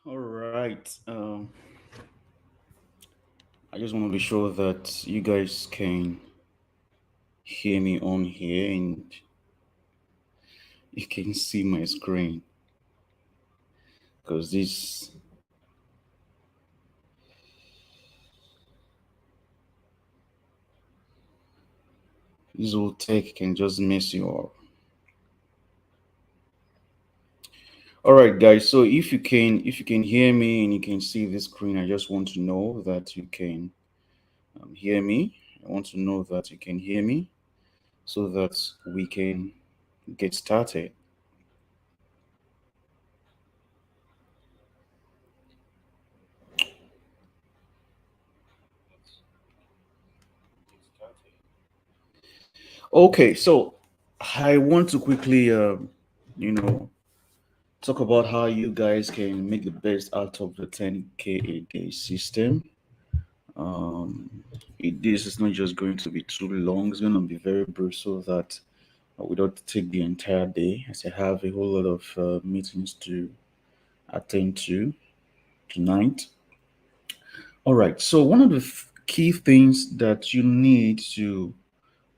All right. I just want to be sure that you guys can hear me on here and you can see my screen because this old tech can just mess you up. All right, guys. So if you can hear me and you can see the screen, I just want to know that you can hear me. I want to know that you can hear me so that we can get started. Okay, so I want to quickly, you know, talk about how you guys can make the best out of the 10K a day system. Um, this is not just going to be too long, it's going to be very brief so that we don't take the entire day, as I have a whole lot of meetings to attend to tonight. All right, so one of the key things that you need to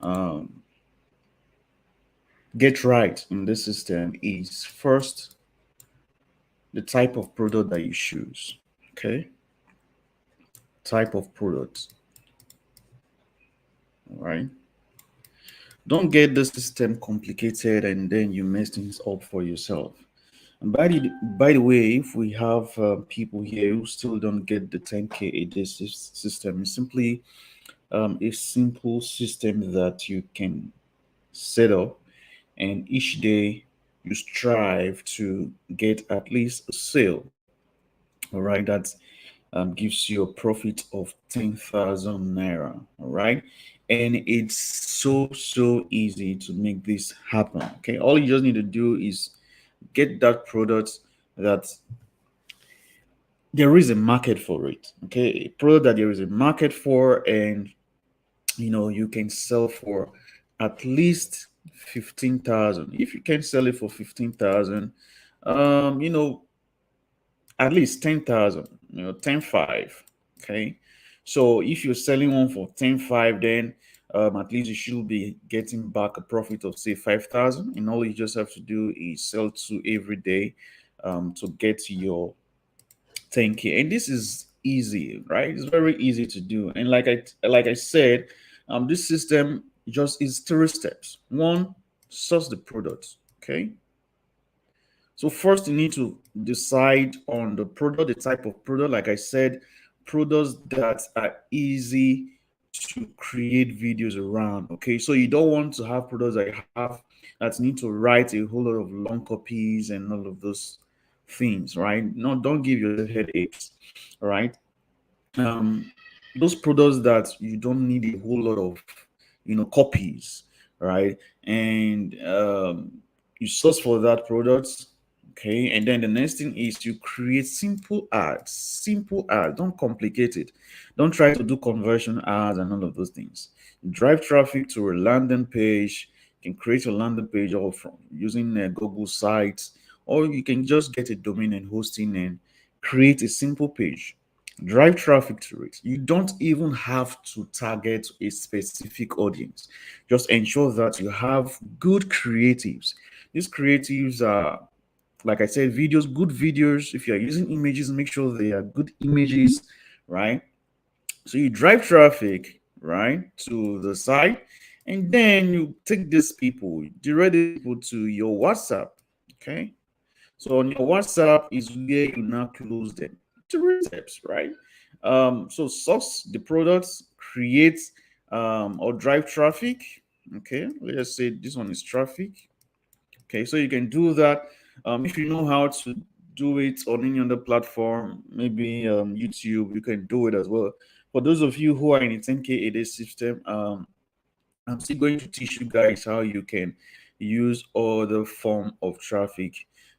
um, get right in this system is first the type of product that you choose. Okay, type of product. All right. Don't get the system complicated and then you mess things up for yourself. And by the way, if we have people here who still don't get the 10K a day system, it's simply a simple system that you can set up, and each day you strive to get at least a sale. All right, that gives you a profit of 10,000 naira. All right, and it's so easy to make this happen. Okay, all you just need to do is get that product that there is a market for it. Okay, a product that there is a market for, and you can sell for at least 15,000. If you can sell it for 15,000, um you know at least 10,000, 10,500. Okay. So if you're selling one for 10,500, then at least you should be getting back a profit of say 5,000. And all you just have to do is sell two every day to get your 10K. And this is easy, right? It's very easy to do. And like I said, this system just is three steps. One, source the product. Okay. So first, you need to decide on the product, the type of product. Like I said, products that are easy to create videos around. Okay, so you don't want to have products that you have that need to write a whole lot of long copies and all of those things, right? No, don't give yourself headaches. All right. Um, those products that you don't need a whole lot of, copies, right? And you source for that product. Okay, and then the next thing is you create simple ads. Don't complicate it. Don't try to do conversion ads and all of those things. Drive traffic to a landing page. You can create a landing page all from using Google Sites, or you can just get a domain and hosting and create a simple page. Drive traffic to it. You don't even have to target a specific audience. Just ensure that you have good creatives. These creatives are, like I said, videos, good videos. If you're using images, make sure they are good images, right? So you drive traffic, right, to the site, and then you take these people, direct these people to your WhatsApp. Okay. So on your WhatsApp is where you now close them. Three steps, right? So source the products, create or drive traffic. Okay, let's say this one is traffic. Okay, so you can do that. If you know how to do it on any other platform, maybe YouTube, you can do it as well. For those of you who are in a 10K a day system, I'm still going to teach you guys how you can use other form of traffic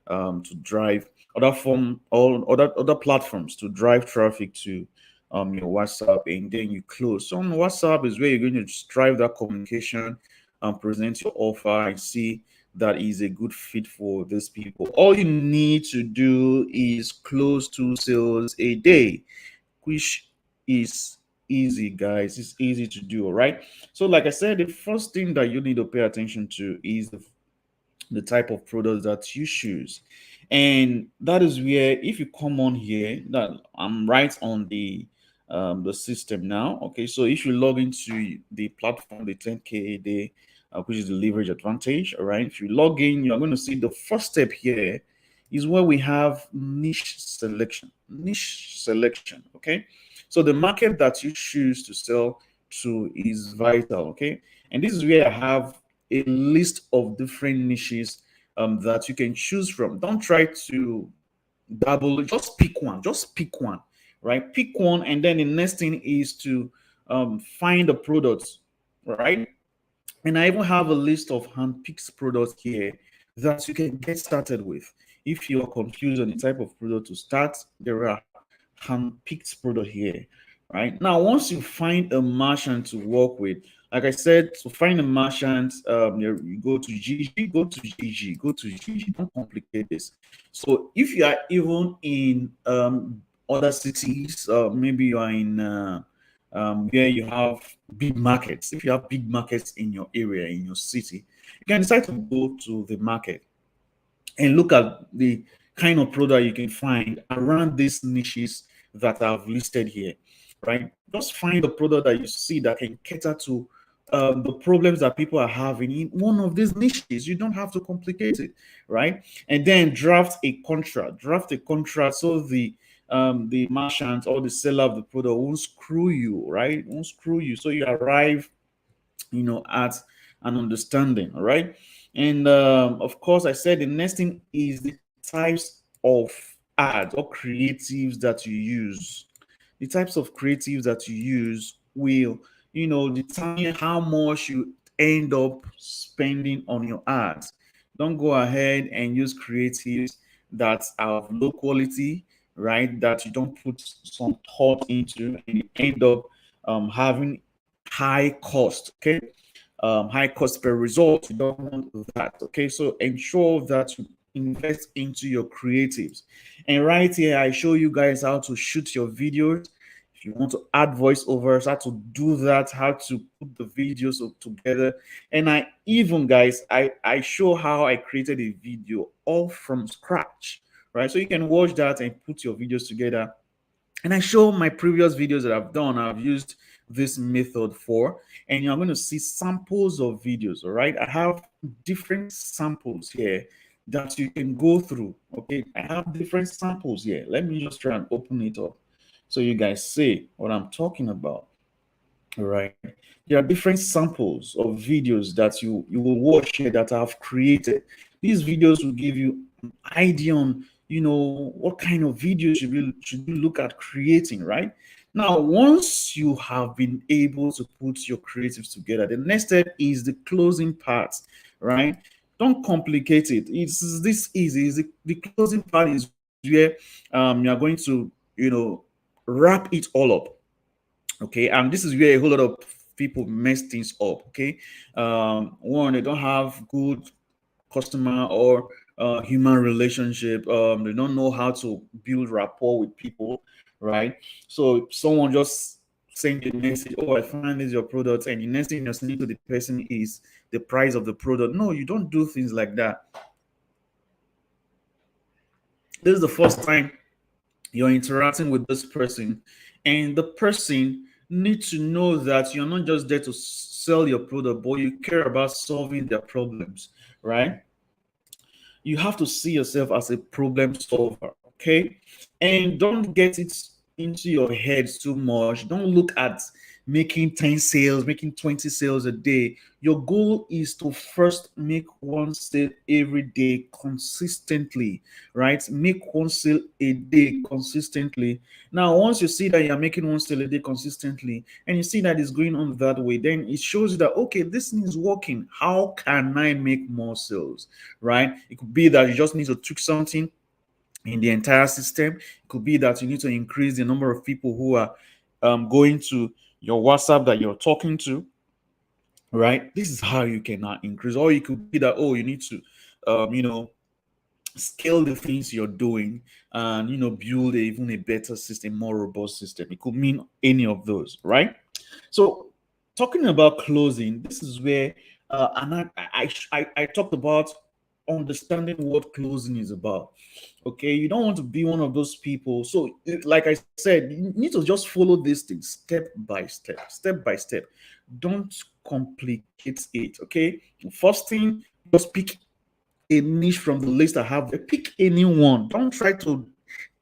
to drive other platforms to drive traffic to your WhatsApp, and then you close. So on WhatsApp is where you're going to just drive that communication, present your offer, and see that is a good fit for these people. All you need to do is close 2 sales a day, which is easy, guys. It's easy to do. All right. So, like I said, the first thing that you need to pay attention to is the type of products that you choose. And that is where, if you come on here, that I'm right on the system now. Okay, so if you log into the platform, the 10K a day, which is the leverage advantage. All right, if you log in, you're going to see the first step here is where we have niche selection. Niche selection. Okay, so the market that you choose to sell to is vital. Okay, and this is where I have a list of different niches that you can choose from. Don't try to double, just pick one, right? Pick one, and then the next thing is to find the products, right? And I even have a list of hand-picked products here that you can get started with. If you're confused on the type of product to start, there are hand-picked product here, right? Now, once you find a merchant to work with, like I said, to find a merchant, you go to GG, Don't complicate this. So if you are even in other cities, maybe you are in where you have big markets. If you have big markets in your area, in your city, you can decide to go to the market and look at the kind of product you can find around these niches that I've listed here, right? Just find a product that you see that can cater to the problems that people are having in one of these niches. You don't have to complicate it, right? And then draft a contract. So the merchant or the seller of the product won't screw you, right? Won't screw you. So you arrive, at an understanding. All right. And of course, I said the next thing is the types of ads or creatives that you use. The types of creatives that you use will, determine how much you end up spending on your ads. Don't go ahead and use creatives that are of low quality, right? That you don't put some thought into, and you end up having high cost. Okay, high cost per result. You don't want that. Okay, so ensure that you invest into your creatives. And right here, I show you guys how to shoot your videos. If you want to add voiceovers, how to do that, how to put the videos together. And I even, guys, I show how I created a video all from scratch, right? So you can watch that and put your videos together. And I show my previous videos that I've done, I've used this method for, and you're going to see samples of videos. All right, I have different samples here that you can go through. Okay, I have different samples here. Let me just try and open it up so you guys see what I'm talking about. All right, there are different samples of videos that you will watch here that I've created. These videos will give you an idea on what kind of videos should you look at creating. Right now, once you have been able to put your creatives together, the next step is the closing part. Right, don't complicate it. It's this easy. The closing part is where you're going to wrap it all up. Okay, and this is where a whole lot of people mess things up. Okay, one, they don't have good customer or human relationship. They don't know how to build rapport with people, right? So someone just send a message, oh, I find this your product, and the next thing you're sending to the person is the price of the product. No, you don't do things like that. This is the first time you're interacting with this person, and the person needs to know that you're not just there to sell your product, but you care about solving their problems, right? You have to see yourself as a problem solver. Okay, and don't get it into your head too much. Don't look at making 10 sales, making 20 sales a day. Your goal is to first make one sale every day consistently, right? Make one sale a day consistently. Now, once you see that you're making one sale a day consistently and you see that it's going on that way, then it shows you that, okay, this thing is working. How can I make more sales, right? It could be that you just need to tweak something in the entire system. It could be that you need to increase the number of people who are going to your WhatsApp that you're talking to, right? This is how you can increase. Or it could be that, oh, you need to you know, scale the things you're doing and, you know, build even a better system, more robust system. It could mean any of those, right? So talking about closing, this is where and I talked about understanding what closing is about. Okay, you don't want to be one of those people. So, like I said, you need to just follow these things step by step, step by step. Don't complicate it. Okay, first thing, just pick a niche from the list I have there. Pick any one. Don't try to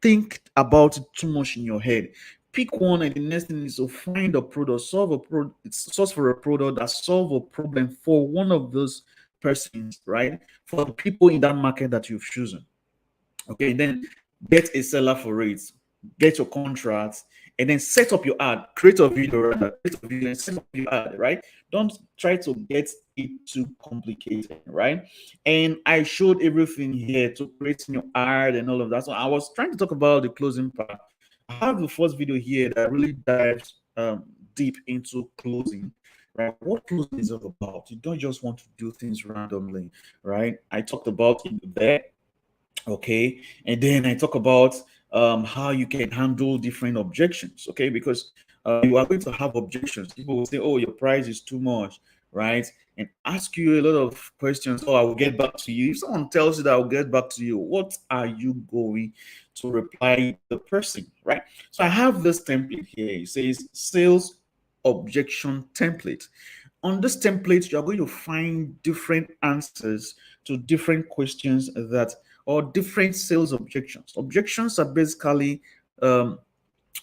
think about it too much in your head. Pick one, and the next thing is to find a product, source for a product that solve a problem for one of those persons, right? For the people in that market that you've chosen. Okay, then get a seller for it, get your contracts, and then set up your ad. Create a video, rather. Create a video and set up your ad, right? Don't try to get it too complicated, right? And I showed everything here to creating your ad and all of that. So I was trying to talk about the closing part. I have the first video here that really dives deep into closing, right? What closing is all about. You don't just want to do things randomly, right? I talked about it there. Okay, and then I talk about how you can handle different objections. Okay, because you are going to have objections. People will say, oh, your price is too much, right? And ask you a lot of questions. Oh, I will get back to you. If someone tells you that I'll get back to you, what are you going to reply to the person, right? So I have this template here. It says sales objection template. On this template, you're going to find different answers to different questions that, or different sales objections. Objections are basically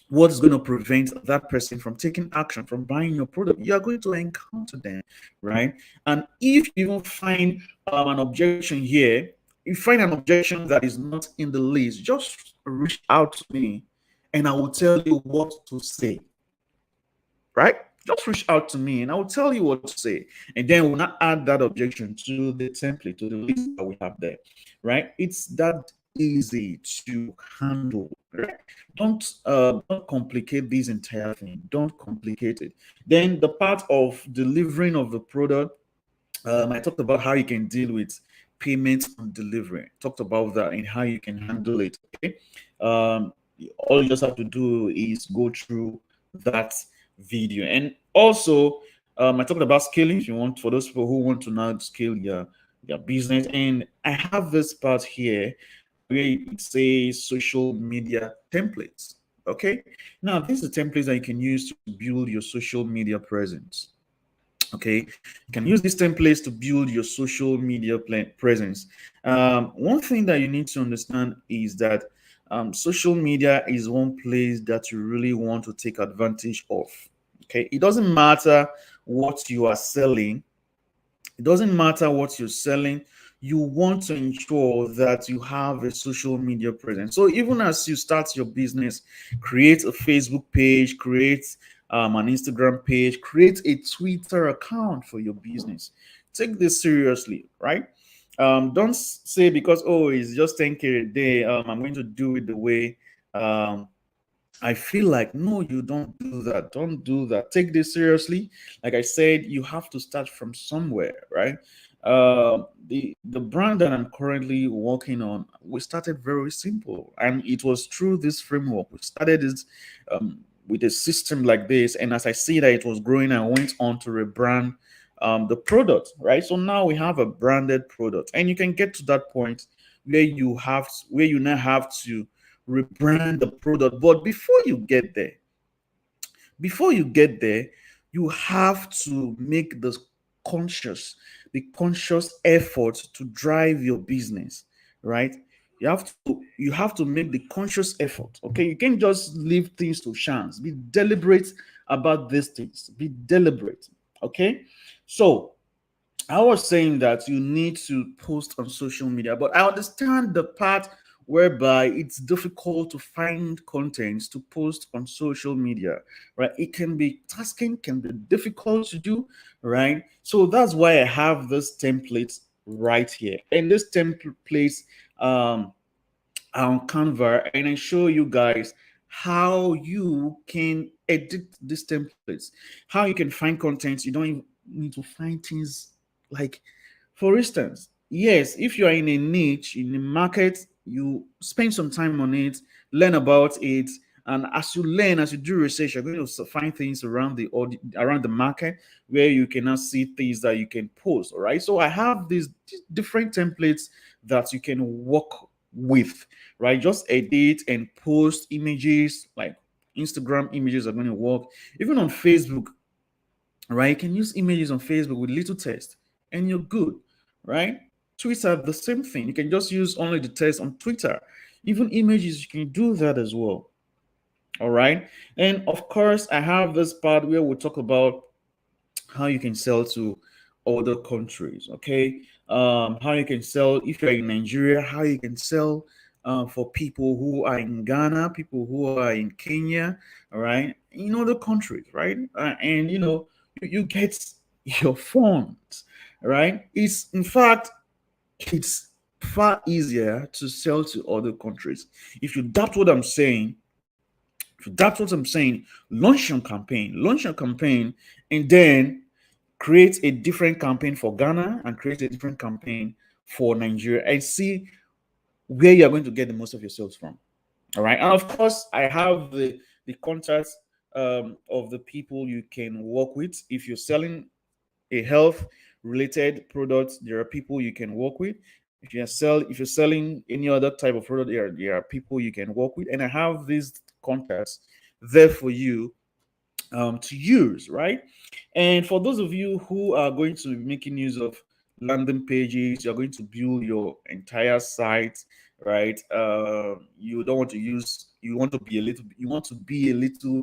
what is going to prevent that person from taking action, from buying your product. You are going to encounter them, right? And if you find an objection here, you find an objection that is not in the list, just reach out to me and I will tell you what to say, right? Just reach out to me and I will tell you what to say. And then we'll not add that objection to the template, to the list that we have there, right? It's that easy to handle, right? Don't complicate this entire thing. Don't complicate it. Then the part of delivering of the product, I talked about how you can deal with payments on delivery. Talked about that and how you can handle it. Okay, all you just have to do is go through that video. And also, I talked about scaling. If you want, for those people who want to now scale your business, and I have this part here where it says social media templates. Okay, now these are templates that you can use to build your social media presence. Okay, you can use these templates to build your social media presence. One thing that you need to understand is that social media is one place that you really want to take advantage of. Okay, it doesn't matter what you are selling, it doesn't matter what you're selling. You want to ensure that you have a social media presence. So even as you start your business, create a Facebook page, create an Instagram page, create a Twitter account for your business. Take this seriously, right? Don't say because, oh, it's just 10K a day, I'm going to do it the way I feel like. No, you don't do that. Don't do that. Take this seriously. Like I said, you have to start from somewhere, right? The brand that I'm currently working on, we started very simple, and it was through this framework. We started this with a system like this, and as I see that it was growing, I went on to rebrand the product, right? So now we have a branded product, and you can get to that point where you now have to rebrand the product. But before you get there, you have to make the conscious effort to drive your business, right? You have to make the conscious effort. Okay, you can't just leave things to chance. Be deliberate about these things. Be deliberate. Okay, so I was saying that you need to post on social media, but I understand the part whereby it's difficult to find content to post on social media, right? It can be tasking, can be difficult to do, right? So that's why I have this template right here. And this template um, on Canva, and I show you guys how you can edit these templates, how you can find content. You don't even need to find things like, for instance, yes, if you are in a niche in the market, you spend some time on it, learn about it, and as you learn, as you do research, you're going to find things around around the market where you can now see things that you can post. All right. So I have these different templates that you can work with, right? Just edit and post images, like Instagram images are going to work. Even on Facebook, right? You can use images on Facebook with little text and you're good, right? Twitter, the same thing. You can just use only the text on Twitter. Even images, you can do that as well. All right. And of course, I have this part where we talk about how you can sell to other countries. Okay. How you can sell if you're in Nigeria, how you can sell for people who are in Ghana, people who are in Kenya, all right, in other countries, right? And you get your funds, right? It's in fact it's far easier to sell to other countries. If you doubt what I'm saying, if you doubt what I'm saying, launch your campaign, and then create a different campaign for Ghana and create a different campaign for Nigeria and see where you're going to get the most of your sales from. All right. And of course, I have the contacts of the people you can work with. If you're selling a health related product, there are people you can work with. If you're selling any other type of product, there are people you can work with. And I have these contacts there for you to use, right? And for those of you who are going to be making use of landing pages, you're going to build your entire site, right? You don't want to use, you want to be a little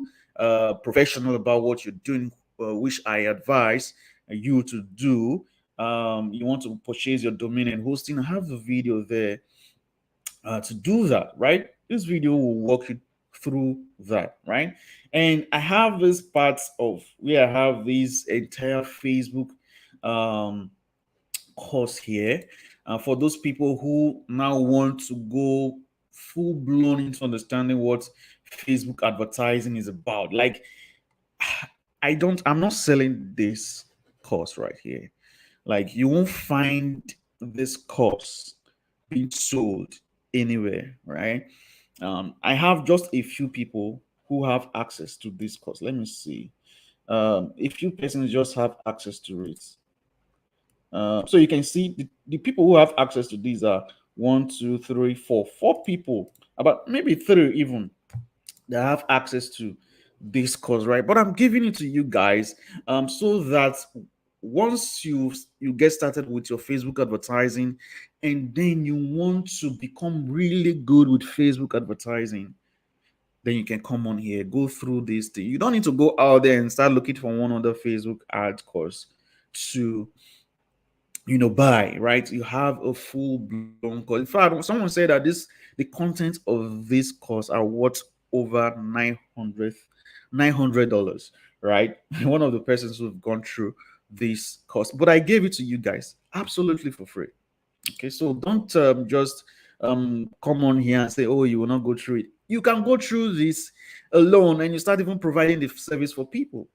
professional about what you're doing, which I advise you to do. You want to purchase your domain and hosting. I have the video there to do that, right? This video will walk you through that, right? And I have this parts of where I have this entire Facebook um, course here for those people who now want to go full blown into understanding what Facebook advertising is about. Like, I'm not selling this course right here. Like, you won't find this course being sold anywhere, right? I have just a few people who have access to this course. Let me see. A few persons just have access to it. So you can see the people who have access to these are 4 people, about maybe 3 even, that have access to this course, right? But I'm giving it to you guys so that once you get started with your Facebook advertising and then you want to become really good with Facebook advertising, then you can come on here, go through this thing. You don't need to go out there and start looking for one other Facebook ad course to buy, right? You have a full blown course. In fact, someone said that the content of this course are worth over $900, right? One of the persons who've gone through this course, but I gave it to you guys absolutely for free. Okay, so don't just come on here and say, oh, you will not go through it. You can go through this alone and you start even providing the service for people.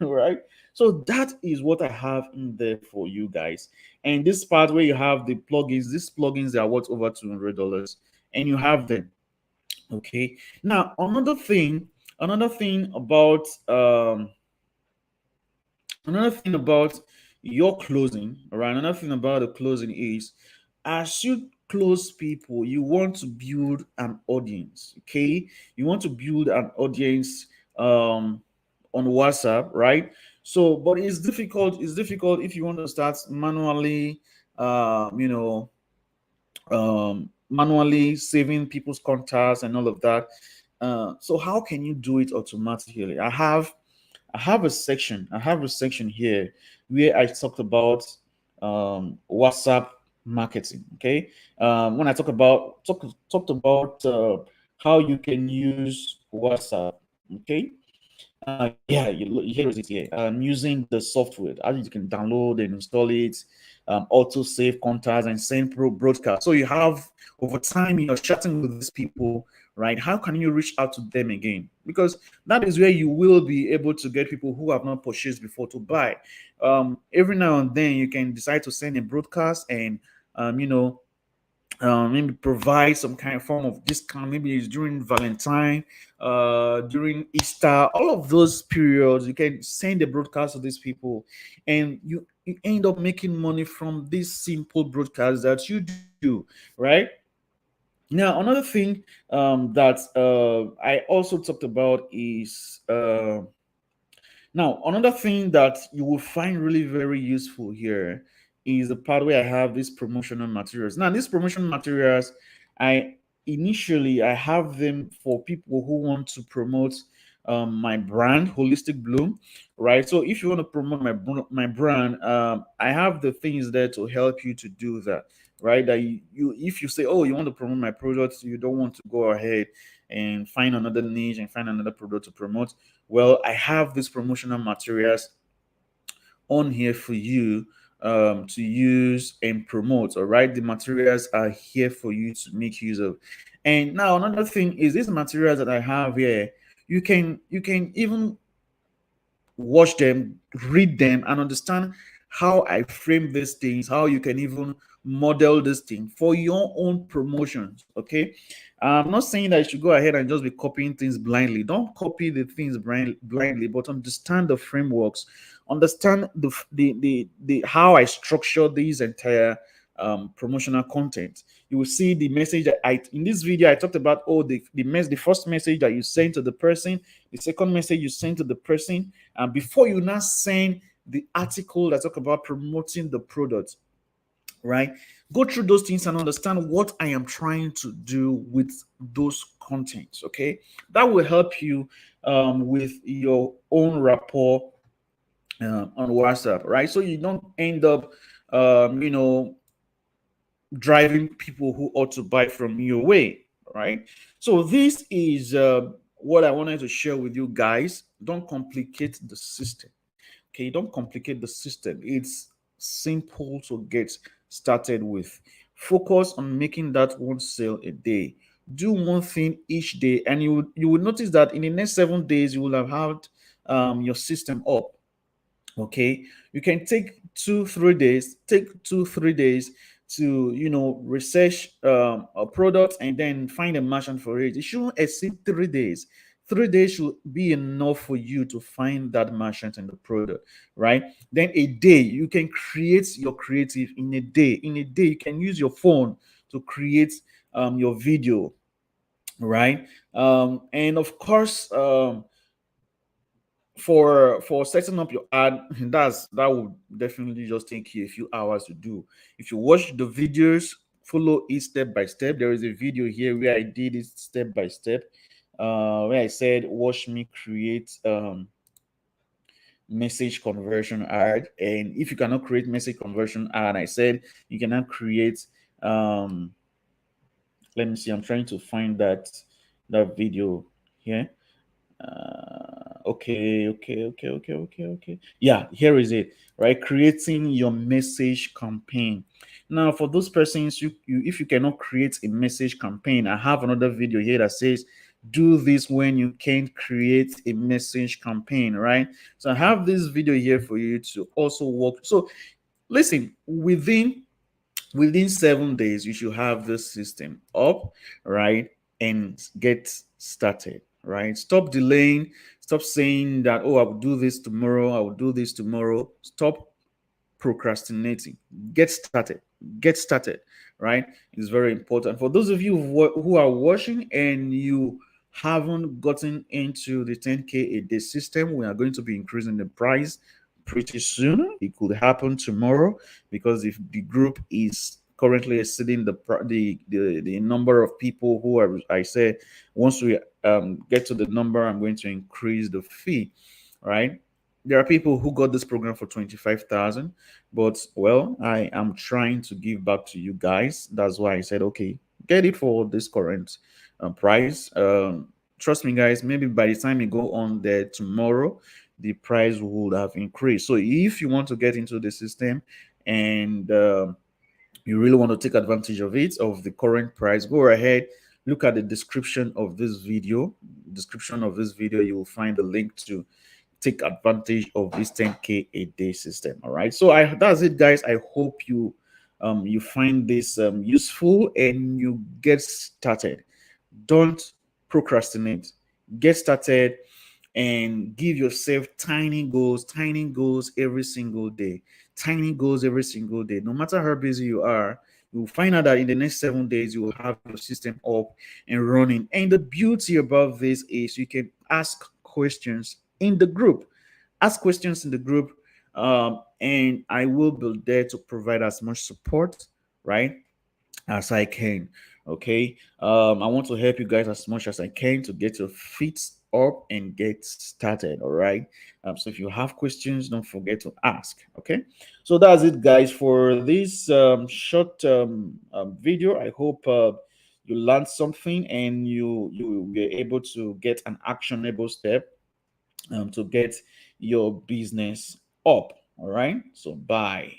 Right? So that is what I have in there for you guys. And this part where you have the plugins, these plugins are worth over $200, and you have them. Okay. Now another thing about your closing, all right? Another thing about the closing is, as you close people, you want to build an audience. Okay, you want to build an audience on WhatsApp, right? So, but it's difficult. It's difficult if you want to start manually, manually saving people's contacts and all of that. So, how can you do it automatically? I have a section. I have a section here where I talked about WhatsApp marketing. Okay, when I talked about how you can use WhatsApp. Okay, yeah, here is it here. Using the software, how you can download and install it, auto save contacts and send pro broadcast. So you have, over time, you're chatting with these people, right? How can you reach out to them again? Because that is where you will be able to get people who have not purchased before to buy. Every now and then, you can decide to send a broadcast and you know, maybe provide some kind of form of discount. Maybe it's during Valentine, during Easter, all of those periods. You can send a broadcast to these people, and you end up making money from this simple broadcast that you do, right? Now, another thing that I also talked about is now, another thing that you will find really very useful here is the part where I have these promotional materials. Now, these promotional materials, I I have them for people who want to promote my brand, Holistic Bloom, right? So if you want to promote my brand, I have the things there to help you to do that, right? That you if you say, oh, you want to promote my products, you don't want to go ahead and find another niche and find another product to promote. Well, I have these promotional materials on here for you to use and promote. All right, the materials are here for you to make use of. And now another thing is these materials that I have here. You can even watch them, read them, and understand how I frame these things, how you can even model this thing for your own promotions. Okay. I'm not saying that you should go ahead and just be copying things blindly. Don't copy the things blindly, but understand the frameworks, understand the how I structure these entire promotional content. You will see the message that I in this video I talked about. Oh, the first message that you send to the person, the second message you send to the person, and before you now send the article that talk about promoting the product, right? Go through those things and understand what I am trying to do with those contents. Okay, that will help you with your own rapport on WhatsApp, right? So you don't end up, you know, driving people who ought to buy from you away, right? So this is what I wanted to share with you guys. Don't complicate the system. Okay, don't complicate the system. It's simple to get started with. Focus on making that one sale a day. Do one thing each day, and you will notice that in the next 7 days you will have had your system up. Okay, you can take 2 3 days, take 2 3 days to research a product and then find a merchant for it. It shouldn't exceed 3 days. 3 days should be enough for you to find that merchant and the product, right? Then a day you can create your creative. In a day, you can use your phone to create your video, right? And of course, for setting up your ad, that would definitely just take you a few hours to do. If you watch the videos, follow it step by step. There is a video here where I did it step by step, where I said watch me create message conversion ad. And if you cannot create message conversion ad, I said you cannot create let me see, I'm trying to find that video here. Okay. Yeah, here is it. Right, creating your message campaign. Now, for those persons, you if you cannot create a message campaign, I have another video here that says do this when you can't create a message campaign. Right, so I have this video here for you to also work. So, listen, within 7 days you should have this system up, right, and get started, right? Stop delaying. Stop saying that, oh, I will do this tomorrow, I will do this tomorrow. Stop procrastinating. Get started. Get started, right? It's very important. For those of you who are watching and you haven't gotten into the 10K a day system, we are going to be increasing the price pretty soon. It could happen tomorrow, because if the group is currently exceeding the number of people who are, I said, once we get to the number, I'm going to increase the fee, right? There are people who got this program for 25,000, but well, I am trying to give back to you guys. That's why I said, okay, get it for this current price. Trust me, guys, maybe by the time you go on there tomorrow, the price would have increased. So if you want to get into the system and you really want to take advantage of it, of the current price, go ahead, look at the description of this video. You will find the link to take advantage of this 10K a day system. All right, so that's it, guys. I hope you you find this useful and you get started. Don't procrastinate. Get started and give yourself tiny goals every single day. Tiny goals every single day. No matter how busy you are, you'll find out that in the next 7 days you will have your system up and running. And the beauty about this is you can ask questions in the group. Ask questions in the group, and I will be there to provide as much support, right, as I can. Okay. I want to help you guys as much as I can to get your feet up and get started. All right. So if you have questions, don't forget to ask. Okay. So that's it, guys, for this short video. I hope you learned something and you were able to get an actionable step to get your business up. All right. So bye.